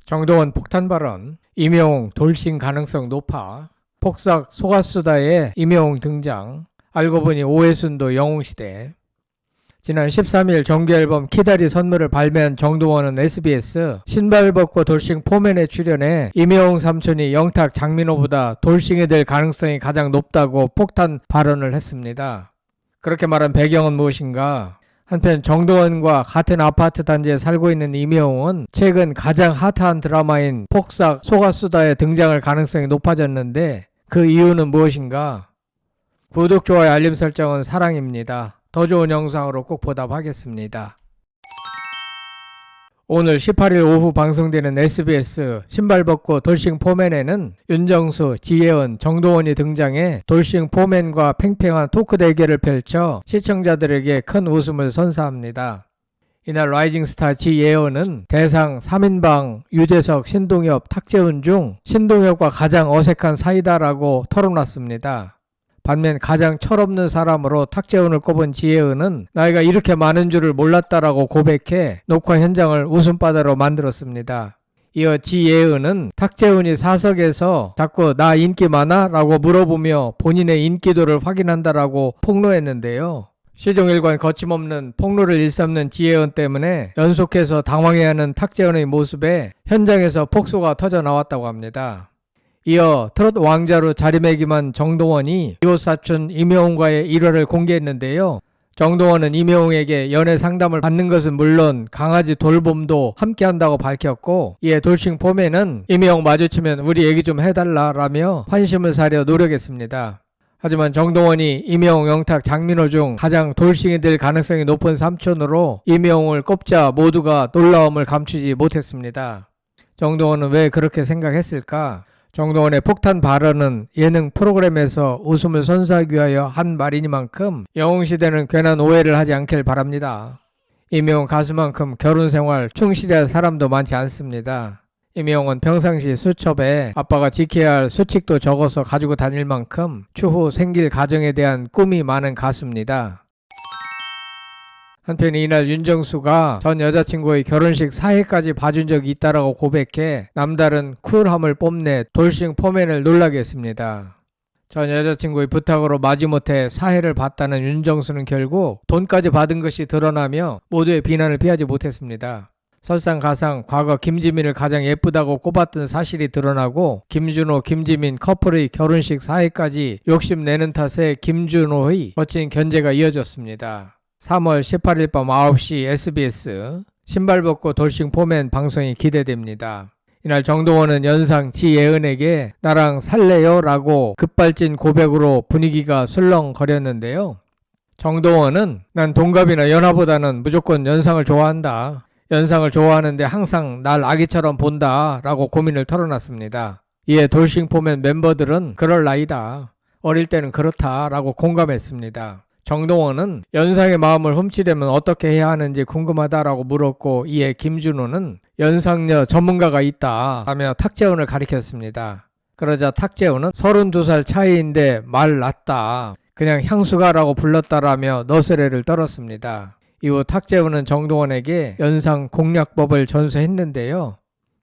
정동원 폭탄 발언, 임영웅 돌싱 가능성 높아, 폭삭 소가수다의 임영웅 등장, 알고 보니 오해순도 영웅시대. 지난 13일 정규앨범 키다리 선물을 발매한 정동원은 SBS 신발 벗고 돌싱 포맨에 출연해 임영웅 삼촌이 영탁 장민호보다 돌싱이 될 가능성이 가장 높다고 폭탄 발언을 했습니다. 그렇게 말한 배경은 무엇인가? 한편 정동원과 같은 아파트 단지에 살고 있는 임영웅은 최근 가장 핫한 드라마인 폭삭 소가수다에 등장할 가능성이 높아졌는데 그 이유는 무엇인가? 구독, 좋아요, 알림 설정은 사랑입니다. 더 좋은 영상으로 꼭 보답하겠습니다. 오늘 18일 오후 방송되는 SBS 신발 벗고 돌싱 포맨에는 윤정수, 지혜은, 정동원이 등장해 돌싱 포맨과 팽팽한 토크 대결을 펼쳐 시청자들에게 큰 웃음을 선사합니다. 이날 라이징 스타 지혜은은 대상 3인방 유재석, 신동엽, 탁재훈 중 신동엽과 가장 어색한 사이다라고 털어놨습니다. 반면 가장 철없는 사람으로 탁재훈을 꼽은 지혜은은 나이가 이렇게 많은 줄을 몰랐다라고 고백해 녹화 현장을 웃음바다로 만들었습니다. 이어 지혜은은 탁재훈이 사석에서 자꾸 나 인기 많아? 라고 물어보며 본인의 인기도를 확인한다라고 폭로했는데요. 시종일관 거침없는 폭로를 일삼는 지혜은 때문에 연속해서 당황해하는 탁재훈의 모습에 현장에서 폭소가 터져 나왔다고 합니다. 이어 트롯 왕자로 자리매김한 정동원이 이웃사촌 임영웅과의 일화를 공개했는데요. 정동원은 임영웅에게 연애 상담을 받는 것은 물론 강아지 돌봄도 함께한다고 밝혔고, 이에 돌싱 포맨은 임영웅 마주치면 우리 얘기 좀 해달라라며 환심을 사려 노력했습니다. 하지만 정동원이 임영웅, 영탁, 장민호 중 가장 돌싱이 될 가능성이 높은 삼촌으로 임영웅을 꼽자 모두가 놀라움을 감추지 못했습니다. 정동원은 왜 그렇게 생각했을까? 정동원의 폭탄 발언은 예능 프로그램에서 웃음을 선사하기 위하여 한 말이니만큼 영웅시대는 괜한 오해를 하지 않길 바랍니다. 임영웅 가수만큼 결혼생활 충실할 사람도 많지 않습니다. 임영웅은 평상시 수첩에 아빠가 지켜야 할 수칙도 적어서 가지고 다닐 만큼 추후 생길 가정에 대한 꿈이 많은 가수입니다. 한편 이날 윤정수가 전 여자친구의 결혼식 사회까지 봐준 적이 있다라고 고백해 남다른 쿨함을 뽐내 돌싱 포맨을 놀라게 했습니다. 전 여자친구의 부탁으로 마지못해 사회를 봤다는 윤정수는 결국 돈까지 받은 것이 드러나며 모두의 비난을 피하지 못했습니다. 설상가상 과거 김지민을 가장 예쁘다고 꼽았던 사실이 드러나고 김준호, 김지민 커플의 결혼식 사회까지 욕심내는 탓에 김준호의 멋진 견제가 이어졌습니다. 3월 18일 밤 9시 SBS 신발 벗고 돌싱 포맨 방송이 기대됩니다. 이날 정동원은 연상 지혜은에게 나랑 살래요? 라고 급발진 고백으로 분위기가 술렁거렸는데요. 정동원은 난 동갑이나 연하보다는 무조건 연상을 좋아한다. 연상을 좋아하는데 항상 날 아기처럼 본다 라고 고민을 털어놨습니다. 이에 돌싱 포맨 멤버들은 그럴 나이다. 어릴 때는 그렇다 라고 공감했습니다. 정동원은 연상의 마음을 훔치려면 어떻게 해야 하는지 궁금하다라고 물었고, 이에 김준호는 연상녀 전문가가 있다 하며 탁재훈을 가리켰습니다. 그러자 탁재훈은 32살 차이인데 말 낫다. 그냥 향수가라고 불렀다라며 너스레를 떨었습니다. 이후 탁재훈은 정동원에게 연상 공략법을 전수했는데요.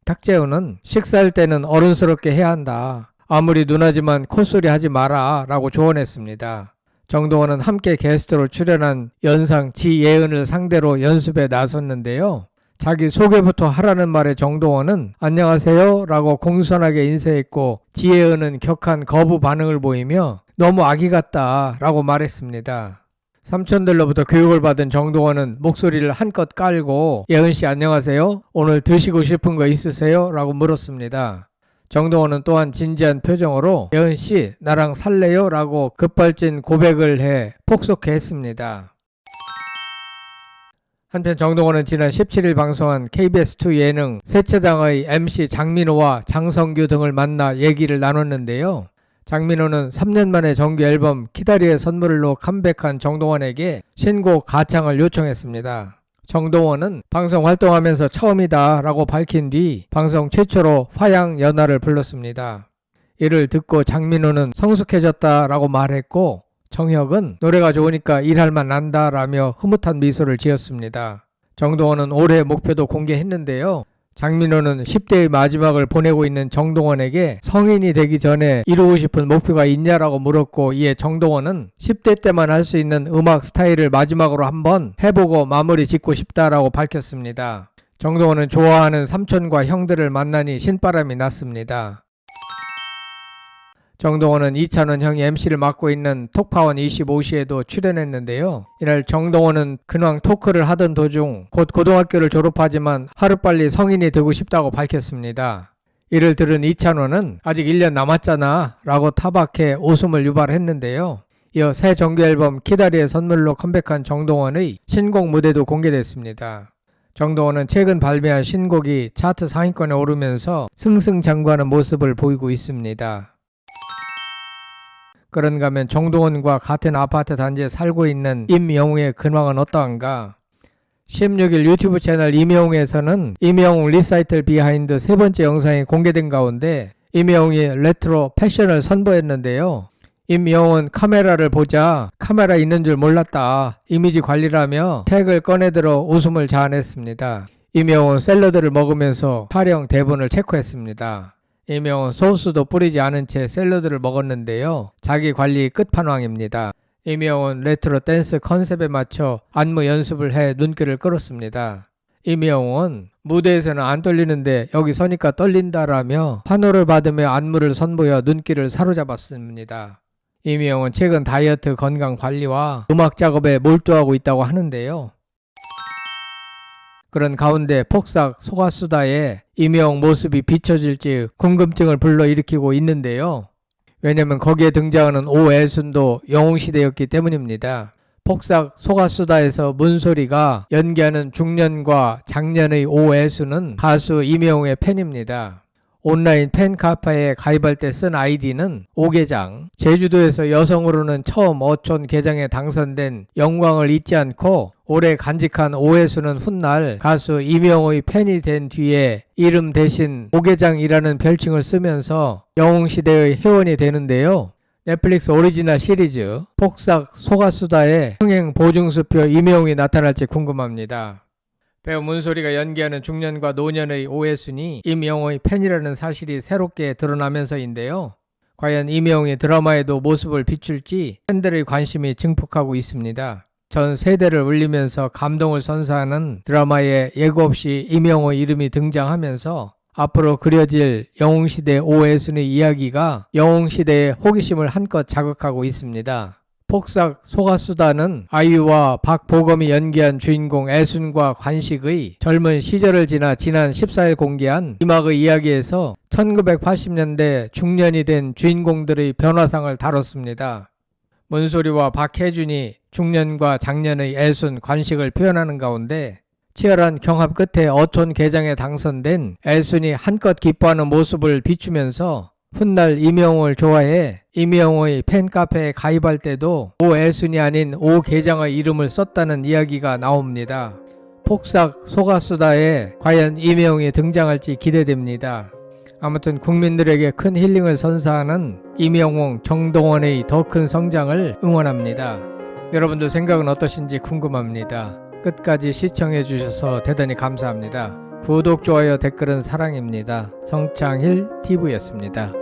탁재훈은 식사할 때는 어른스럽게 해야 한다. 아무리 누나지만 콧소리 하지 마라 라고 조언했습니다. 정동원은 함께 게스트로 출연한 연상 지예은을 상대로 연습에 나섰는데요. 자기 소개부터 하라는 말에 정동원은 안녕하세요 라고 공손하게 인사했고, 지예은은 격한 거부 반응을 보이며 너무 아기 같다 라고 말했습니다. 삼촌들로부터 교육을 받은 정동원은 목소리를 한껏 깔고 예은씨 안녕하세요? 오늘 드시고 싶은 거 있으세요? 라고 물었습니다. 정동원은 또한 진지한 표정으로 예은씨 나랑 살래요? 라고 급발진 고백을 해 폭소케 했습니다. 한편 정동원은 지난 17일 방송한 KBS2 예능 세차장의 MC 장민호와 장성규 등을 만나 얘기를 나눴는데요. 장민호는 3년 만에 정규 앨범 키다리의 선물로 컴백한 정동원에게 신곡 가창을 요청했습니다. 정동원은 방송 활동하면서 처음이다 라고 밝힌 뒤 방송 최초로 화양연화를 불렀습니다. 이를 듣고 장민호는 성숙해졌다 라고 말했고, 정혁은 노래가 좋으니까 일할만 난다 라며 흐뭇한 미소를 지었습니다. 정동원은 올해 목표도 공개했는데요. 장민호는 10대의 마지막을 보내고 있는 정동원에게 성인이 되기 전에 이루고 싶은 목표가 있냐라고 물었고, 이에 정동원은 10대 때만 할 수 있는 음악 스타일을 마지막으로 한번 해보고 마무리 짓고 싶다라고 밝혔습니다. 정동원은 좋아하는 삼촌과 형들을 만나니 신바람이 났습니다. 정동원은 이찬원 형이 MC를 맡고 있는 톡파원 25시에도 출연했는데요. 이날 정동원은 근황 토크를 하던 도중 곧 고등학교를 졸업하지만 하루빨리 성인이 되고 싶다고 밝혔습니다. 이를 들은 이찬원은 아직 1년 남았잖아 라고 타박해 웃음을 유발했는데요. 이어 새 정규 앨범 키다리의 선물로 컴백한 정동원의 신곡 무대도 공개됐습니다. 정동원은 최근 발매한 신곡이 차트 상위권에 오르면서 승승장구하는 모습을 보이고 있습니다. 그런가 하면 정동원과 같은 아파트 단지에 살고 있는 임영웅의 근황은 어떠한가? 16일 유튜브 채널 임영웅에서는 임영웅 리사이틀 비하인드 세 번째 영상이 공개된 가운데 임영웅이 레트로 패션을 선보였는데요. 임영웅은 카메라를 보자 카메라 있는 줄 몰랐다, 이미지 관리라며 택을 꺼내들어 웃음을 자아냈습니다. 임영웅은 샐러드를 먹으면서 촬영 대본을 체크했습니다. 임영웅은 소스도 뿌리지 않은 채 샐러드를 먹었는데요. 자기 관리 끝판왕입니다. 임영웅은 레트로 댄스 컨셉에 맞춰 안무 연습을 해 눈길을 끌었습니다. 임영웅은 무대에서는 안 떨리는데 여기 서니까 떨린다라며 환호를 받으며 안무를 선보여 눈길을 사로잡았습니다. 임영웅은 최근 다이어트 건강 관리와 음악 작업에 몰두하고 있다고 하는데요. 그런 가운데 폭삭 소가수다에 임영웅 모습이 비춰질지 궁금증을 불러일으키고 있는데요. 왜냐면 거기에 등장하는 오애순도 영웅시대였기 때문입니다. 폭삭 소가수다에서 문소리가 연기하는 중년과 장년의 오애순은 가수 임영웅의 팬입니다. 온라인 팬카페에 가입할 때 쓴 아이디는 오계장, 제주도에서 여성으로는 처음 어촌 계장에 당선된 영광을 잊지 않고 오래 간직한 오해수는 훗날 가수 임영웅의 팬이 된 뒤에 이름 대신 오계장이라는 별칭을 쓰면서 영웅시대의 회원이 되는데요. 넷플릭스 오리지널 시리즈 폭삭 소가수다의 흥행 보증수표 임영웅이 나타날지 궁금합니다. 배우 문소리가 연기하는 중년과 노년의 오해순이 임영웅의 팬이라는 사실이 새롭게 드러나면서인데요. 과연 임영웅이 드라마에도 모습을 비출지 팬들의 관심이 증폭하고 있습니다. 전 세대를 울리면서 감동을 선사하는 드라마에 예고 없이 임영웅의 이름이 등장하면서 앞으로 그려질 영웅시대 오해순의 이야기가 영웅시대의 호기심을 한껏 자극하고 있습니다. 폭삭 소가수다는 아이유와 박보검이 연기한 주인공 애순과 관식의 젊은 시절을 지나 지난 14일 공개한 이막의 이야기에서 1980년대 중년이 된 주인공들의 변화상을 다뤘습니다. 문소리와 박혜준이 중년과 장년의 애순, 관식을 표현하는 가운데 치열한 경합 끝에 어촌 계장에 당선된 애순이 한껏 기뻐하는 모습을 비추면서 훗날 임영웅을 좋아해 임영웅의 팬카페에 가입할 때도 오애순이 아닌 오계장의 이름을 썼다는 이야기가 나옵니다. 폭삭 소가수다에 과연 임영웅이 등장할지 기대됩니다. 아무튼 국민들에게 큰 힐링을 선사하는 임영웅, 정동원의 더 큰 성장을 응원합니다. 여러분들 생각은 어떠신지 궁금합니다. 끝까지 시청해 주셔서 대단히 감사합니다. 구독, 좋아요, 댓글은 사랑입니다. 성창힐 TV였습니다.